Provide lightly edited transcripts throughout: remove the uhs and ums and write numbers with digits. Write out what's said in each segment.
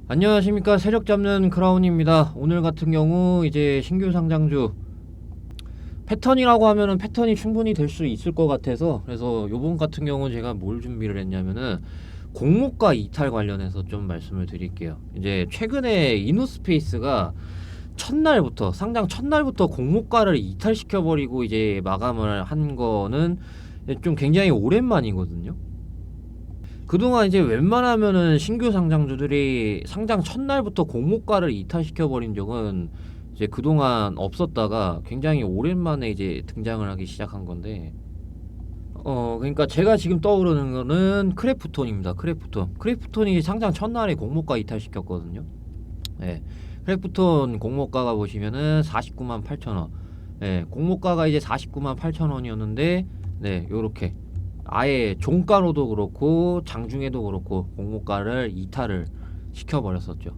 안녕하십니까. 세력 잡는 크라운입니다. 오늘 같은 경우 이제 신규 상장주 패턴이라고 하면은 패턴이 충분히 될 수 있을 것 같아서, 그래서 요번 같은 경우 제가 뭘 준비를 했냐면은 공모가 이탈 관련해서 좀 말씀을 드릴게요. 이제 최근에 이노스페이스가 첫날부터 상장 첫날부터 공모가를 이탈시켜 버리고 이제 마감을 한 거는 좀 굉장히 오랜만이거든요. 그동안 이제 웬만하면은 신규 상장주들이 상장 첫날부터 공모가를 이탈시켜 버린 적은 이제 그동안 없었다가 굉장히 오랜만에 이제 등장을 하기 시작한 건데, 그러니까 제가 지금 떠오르는 거는 크래프톤입니다. 크래프톤이 상장 첫날에 공모가 이탈시켰거든요. 예. 크래프톤 공모가가 보시면은 49만 8천 원. 예. 공모가가 이제 49만 8천 원이었는데, 네, 요렇게 아예 종가로도 그렇고 장중에도 그렇고 공모가를 이탈을 시켜버렸었죠.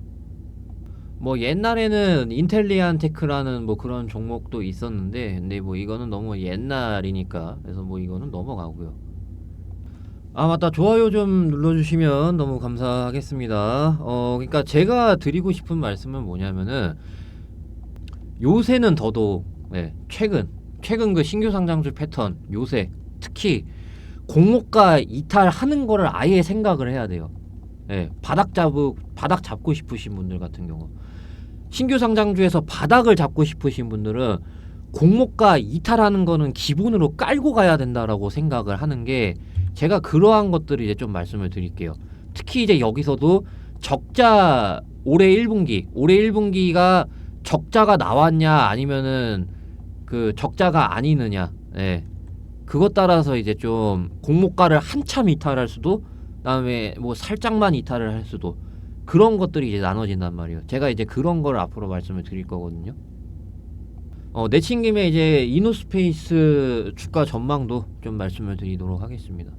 뭐 옛날에는 인텔리안 테크라는 뭐 그런 종목도 있었는데, 근데 뭐 이거는 너무 옛날이니까 그래서 뭐 이거는 넘어가고요. 아, 맞다. 좋아요 좀 눌러주시면 너무 감사하겠습니다. 그러니까 제가 드리고 싶은 말씀은 뭐냐면은, 요새는 더더욱, 네, 최근 그 신규 상장주 패턴, 요새 특히 공모가 이탈하는 거를 아예 생각을 해야 돼요. 예, 바닥 잡고 싶으신 분들 같은 경우, 신규 상장주에서 바닥을 잡고 싶으신 분들은 공모가 이탈하는 거는 기본으로 깔고 가야 된다라고 생각을 하는 게, 제가 그러한 것들을 이제 좀 말씀을 드릴게요. 특히 이제 여기서도 적자, 올해 1분기가 적자가 나왔냐 아니면은 그 적자가 아니느냐, 예, 그것 따라서 이제 좀 공모가를 한참 이탈할 수도, 그다음에 뭐 살짝만 이탈을 할 수도, 그런 것들이 이제 나눠진단 말이에요. 제가 이제 그런 걸 앞으로 말씀을 드릴 거거든요. 내친 김에 이제 이노스페이스 주가 전망도 좀 말씀을 드리도록 하겠습니다.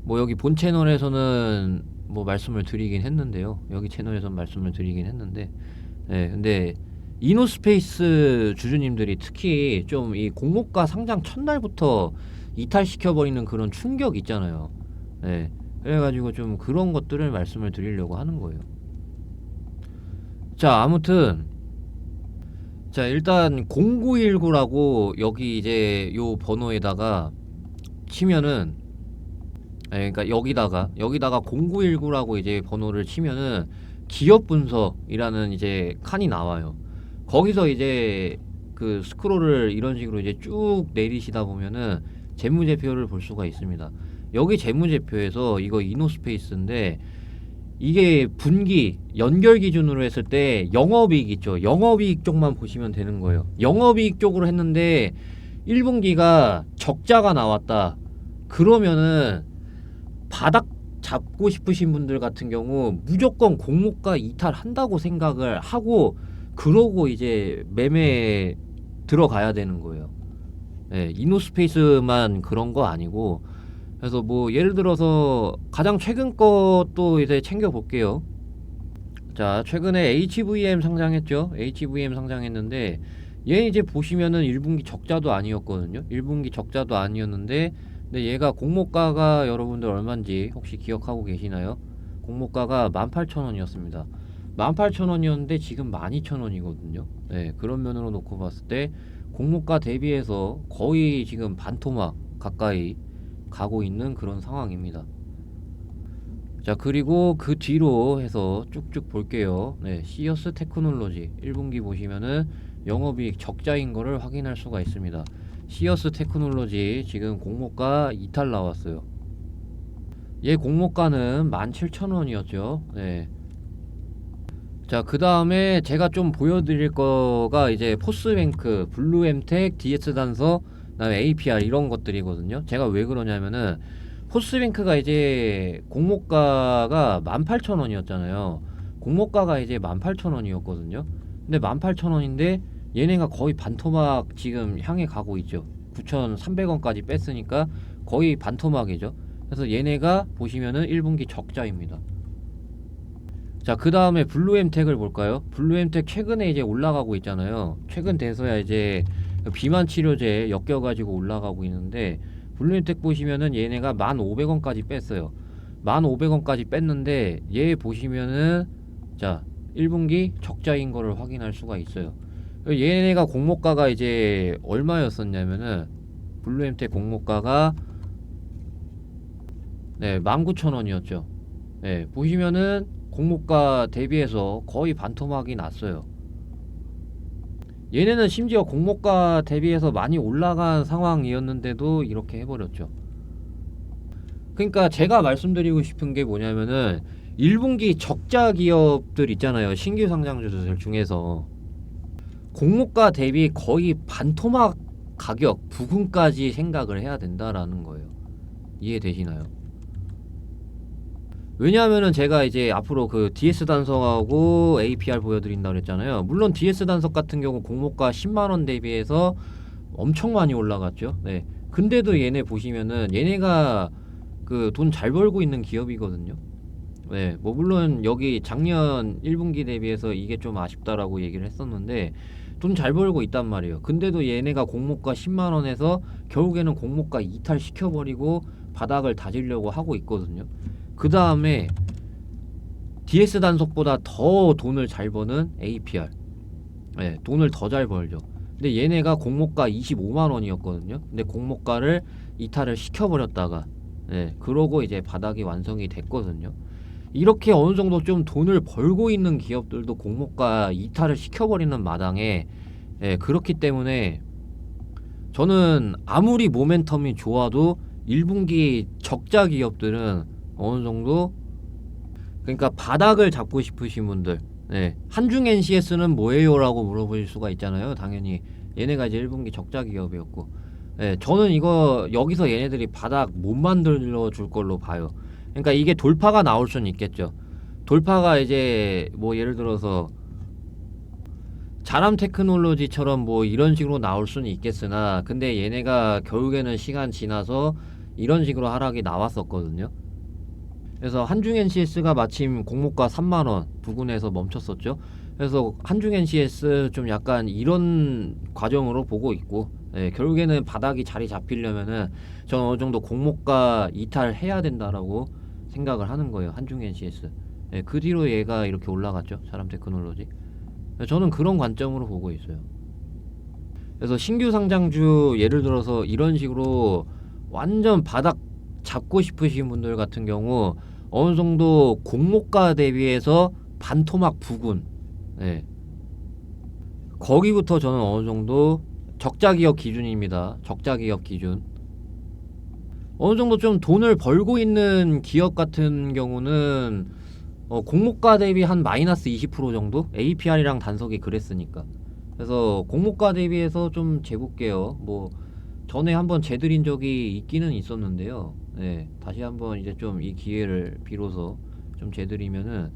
뭐 여기 본 채널에서는 뭐 말씀을 드리긴 했는데요. 여기 채널에서 말씀을 드리긴 했는데, 네, 근데 이노스페이스 주주님들이 특히 좀 이 공모가 상장 첫날부터 이탈시켜버리는 그런 충격 있잖아요. 네, 그래가지고 좀 그런 것들을 말씀을 드리려고 하는 거예요. 자, 아무튼, 자, 일단 0919라고 여기 이제 요 번호에다가 치면은, 그러니까 여기다가 0919라고 이제 번호를 치면은 기업 분석이라는 이제 칸이 나와요. 거기서 이제 그 스크롤을 이런 식으로 이제 쭉 내리시다 보면은 재무제표를 볼 수가 있습니다. 여기 재무제표에서 이거 이노스페이스인데, 이게 분기 연결 기준으로 했을 때 영업이익 있죠. 영업이익 쪽만 보시면 되는 거예요. 영업이익 쪽으로 했는데 1분기가 적자가 나왔다. 그러면은 바닥 잡고 싶으신 분들 같은 경우 무조건 공모가 이탈한다고 생각을 하고, 그러고 이제 매매에 들어가야 되는 거예요. 예, 이노스페이스만 그런 거 아니고, 그래서 뭐 예를 들어서 가장 최근 것도 이제 챙겨 볼게요. 자, 최근에 HVM 상장했죠. HVM 상장했는데, 얘 이제 보시면은 1분기 적자도 아니었거든요. 1분기 적자도 아니었는데, 근데 얘가 공모가가 여러분들 얼마인지 혹시 기억하고 계시나요? 공모가가 18,000원이었습니다. 18,000원이었는데 지금 12,000원이거든요. 네, 그런 면으로 놓고 봤을 때 공모가 대비해서 거의 지금 반토막 가까이 가고 있는 그런 상황입니다. 자, 그리고 그 뒤로 해서 쭉쭉 볼게요. 네, 시어스 테크놀로지 1분기 보시면은 영업이익 적자인 거를 확인할 수가 있습니다. 시어스 테크놀로지 지금 공모가 이탈 나왔어요. 얘 공모가는 17,000원이었죠. 네. 자, 그 다음에 제가 좀 보여드릴 거가 이제 포스뱅크, 블루엠텍, DS단서, 그다음에 APR 이런 것들이거든요. 제가 왜 그러냐면은, 포스뱅크가 이제 공모가가 18,000원이었잖아요. 공모가가 이제 18,000원이었거든요. 근데 18,000원인데 얘네가 거의 반토막 지금 향해 가고 있죠. 9,300원까지 뺐으니까 거의 반토막이죠. 그래서 얘네가 보시면은 1분기 적자입니다. 자, 그 다음에 블루엠텍을 볼까요? 블루엠텍 최근에 이제 올라가고 있잖아요. 최근 돼서야 이제 비만 치료제 엮여가지고 올라가고 있는데, 블루엠텍 보시면은 얘네가 1,500원까지 뺐어요. 1,500원까지 뺐는데 얘 보시면은 자 1분기 적자인 거를 확인할 수가 있어요. 얘네가 공모가가 이제 얼마였었냐면은 블루엠텍 공모가가 네 19,000원이었죠. 네 보시면은 공모가 대비해서 거의 반토막이 났어요. 얘네는 심지어 공모가 대비해서 많이 올라간 상황이었는데도 이렇게 해버렸죠. 그러니까 제가 말씀드리고 싶은 게 뭐냐면은 1분기 적자 기업들 있잖아요. 신규 상장주들 중에서 공모가 대비 거의 반토막 가격 부근까지 생각을 해야 된다라는 거예요. 이해되시나요? 왜냐하면은 제가 이제 앞으로 그 DS 단석하고 APR 보여드린다고 그랬잖아요. 물론 DS 단석 같은 경우 공모가 10만원 대비해서 엄청 많이 올라갔죠. 네. 근데도 얘네 보시면은 얘네가 그 돈 잘 벌고 있는 기업이거든요. 네. 뭐 물론 여기 작년 1분기 대비해서 이게 좀 아쉽다라고 얘기를 했었는데 돈 잘 벌고 있단 말이에요. 근데도 얘네가 공모가 10만원에서 결국에는 공모가 이탈 시켜버리고 바닥을 다지려고 하고 있거든요. 그 다음에 DS 단속보다 더 돈을 잘 버는 APR. 네, 돈을 더 잘 벌죠. 근데 얘네가 공모가 25만원이었거든요. 근데 공모가를 이탈을 시켜버렸다가 네, 그러고 이제 바닥이 완성이 됐거든요. 이렇게 어느 정도 좀 돈을 벌고 있는 기업들도 공모가 이탈을 시켜버리는 마당에 예, 그렇기 때문에 저는 아무리 모멘텀이 좋아도 1분기 적자 기업들은 어느 정도 그러니까 바닥을 잡고 싶으신 분들 예, 한중 NCS는 뭐예요? 라고 물어보실 수가 있잖아요. 당연히 얘네가 이제 1분기 적자 기업이었고 예, 저는 이거 여기서 얘네들이 바닥 못 만들어 줄 걸로 봐요. 그러니까 이게 돌파가 나올 수는 있겠죠. 돌파가 이제 뭐 예를 들어서 자람 테크놀로지처럼 뭐 이런 식으로 나올 수는 있겠으나 근데 얘네가 결국에는 시간 지나서 이런 식으로 하락이 나왔었거든요. 그래서 한중 NCS가 마침 공모가 3만원 부근에서 멈췄었죠. 그래서 한중 NCS 좀 약간 이런 과정으로 보고 있고 예, 결국에는 바닥이 자리 잡히려면은 저는 어느 정도 공모가 이탈해야 된다라고 생각을 하는 거예요. 한중 NCS. 예, 그 뒤로 얘가 이렇게 올라갔죠. 자람 테크놀로지. 저는 그런 관점으로 보고 있어요. 그래서 신규 상장주 예를 들어서 이런 식으로 완전 바닥 잡고 싶으신 분들 같은 경우 어느 정도 공모가 대비해서 반토막 부근 네. 거기부터 저는 어느 정도 적자 기업 기준입니다. 적자 기업 기준 어느 정도 좀 돈을 벌고 있는 기업 같은 경우는 공모가 대비 한 마이너스 20% 정도? APR이랑 단석이 그랬으니까. 그래서 공모가 대비해서 좀 재볼게요. 뭐 전에 한번 재드린 적이 있기는 있었는데요. 네, 다시 한번 이제 좀 이 기회를 빌어서 좀 재드리면은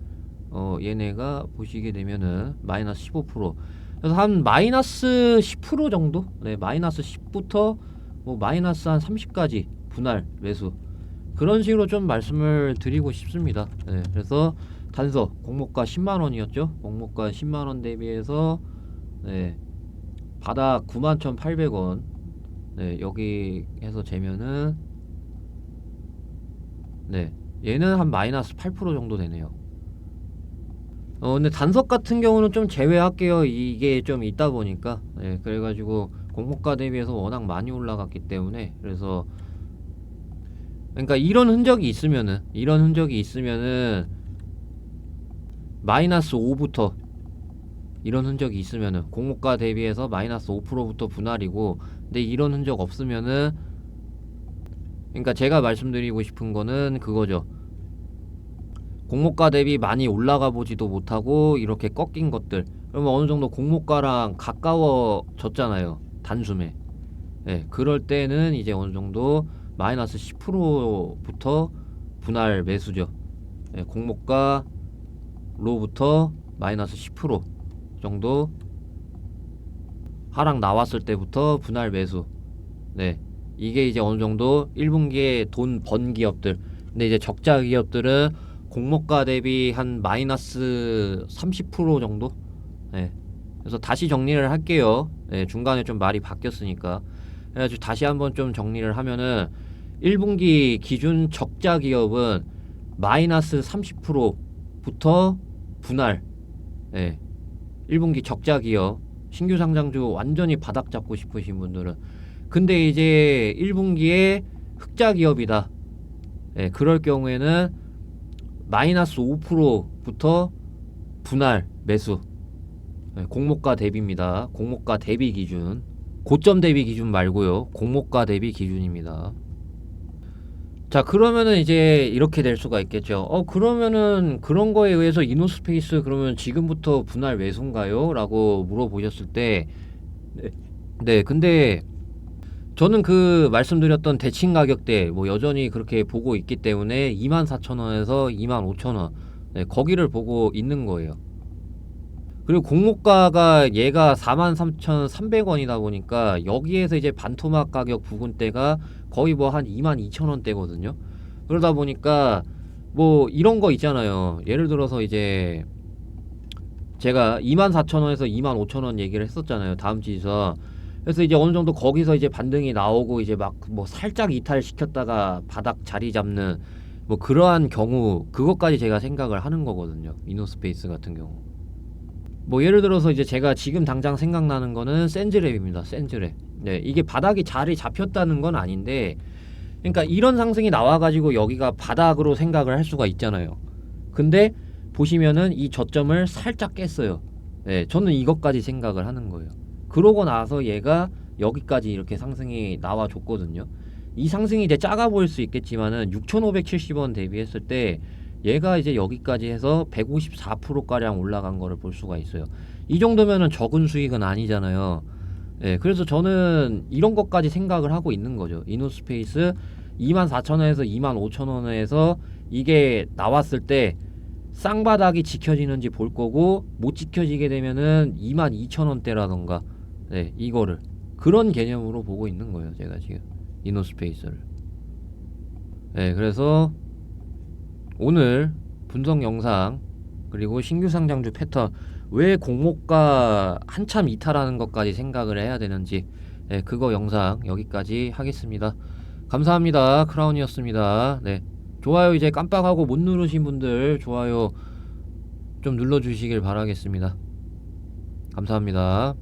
얘네가 보시게 되면은 마이너스 15%. 그래서 한 마이너스 10% 정도? 네, 마이너스 10부터 뭐 마이너스 한 30까지 분할 매수. 그런 식으로 좀 말씀을 드리고 싶습니다. 네, 그래서 단석 공모가 10만원이었죠. 공모가 10만원 대비해서 네, 바닥 91,800원. 네, 여기 해서 재면은 네, 얘는 한 마이너스 8% 정도 되네요. 근데 단석 같은 경우는 좀 제외할게요. 이게 좀 있다 보니까. 네, 그래가지고 공모가 대비해서 워낙 많이 올라갔기 때문에 그래서 그러니까 이런 흔적이 있으면은 마이너스 5부터 이런 흔적이 있으면은 공모가 대비해서 마이너스 5%부터 분할이고 근데 이런 흔적 없으면은 그러니까 제가 말씀드리고 싶은 거는 그거죠. 공모가 대비 많이 올라가 보지도 못하고 이렇게 꺾인 것들 그러면 어느 정도 공모가랑 가까워졌잖아요. 단숨에. 네, 그럴 때는 이제 어느 정도 마이너스 10%부터 분할 매수죠. 네, 공모가로부터 마이너스 10% 정도 하락 나왔을 때부터 분할 매수. 네, 이게 이제 어느 정도 1분기에 돈 번 기업들. 근데 이제 적자 기업들은 공모가 대비 한 마이너스 30% 정도. 네, 그래서 다시 정리를 할게요. 네, 중간에 좀 말이 바뀌었으니까. 그래가지고 다시 한번 좀 정리를 하면은 1분기 기준 적자 기업은 마이너스 30%부터 분할. 예. 1분기 적자 기업, 신규 상장주 완전히 바닥 잡고 싶으신 분들은. 근데 이제 1분기에 흑자 기업이다. 예, 그럴 경우에는 마이너스 5%부터 분할 매수. 예, 공모가 대비입니다. 공모가 대비 기준. 고점 대비 기준 말고요. 공모가 대비 기준입니다. 자, 그러면은 이제 이렇게 될 수가 있겠죠. 그러면은 그런 거에 의해서 이노스페이스 그러면 지금부터 분할 매수인가요? 라고 물어보셨을 때, 네, 근데 저는 그 말씀드렸던 대칭 가격대 뭐 여전히 그렇게 보고 있기 때문에 24,000원에서 25,000원, 네, 거기를 보고 있는 거예요. 그리고 공모가가 얘가 43,300원이다 보니까 여기에서 이제 반토막 가격 부근대가 거의 뭐 한 22,000원대거든요. 그러다 보니까 뭐 이런 거 있잖아요. 예를 들어서 이제 제가 24,000원에서 25,000원 얘기를 했었잖아요. 다음 주에서. 그래서 이제 어느 정도 거기서 이제 반등이 나오고 이제 막 뭐 살짝 이탈시켰다가 바닥 자리 잡는 뭐 그러한 경우, 그것까지 제가 생각을 하는 거거든요. 이노스페이스 같은 경우. 뭐 예를 들어서 이제 제가 지금 당장 생각나는 거는 센즈랩입니다. 센즈랩. 네, 이게 바닥이 자리 잡혔다는 건 아닌데, 그러니까 이런 상승이 나와가지고 여기가 바닥으로 생각을 할 수가 있잖아요. 근데 보시면은 이 저점을 살짝 깼어요. 네, 저는 이것까지 생각을 하는 거예요. 그러고 나서 얘가 여기까지 이렇게 상승이 나와줬거든요. 이 상승이 이제 작아 보일 수 있겠지만은 6,570원 대비했을 때 얘가 이제 여기까지 해서 154%가량 올라간 거를 볼 수가 있어요. 이 정도면은 적은 수익은 아니잖아요. 예, 그래서 저는 이런 것까지 생각을 하고 있는 거죠. 이노스페이스 24,000원에서 25,000원에서 이게 나왔을 때 쌍바닥이 지켜지는지 볼 거고, 못 지켜지게 되면은 22,000원대라던가, 네, 이거를 그런 개념으로 보고 있는 거예요. 제가 지금 이노스페이스를. 네, 그래서 오늘 분석 영상 그리고 신규 상장주 패턴, 왜 공모가 한참 이탈하는 것까지 생각을 해야 되는지, 네, 그거 영상 여기까지 하겠습니다. 감사합니다. 크라운이었습니다. 네, 좋아요 이제 깜빡하고 못 누르신 분들 좋아요 좀 눌러주시길 바라겠습니다. 감사합니다.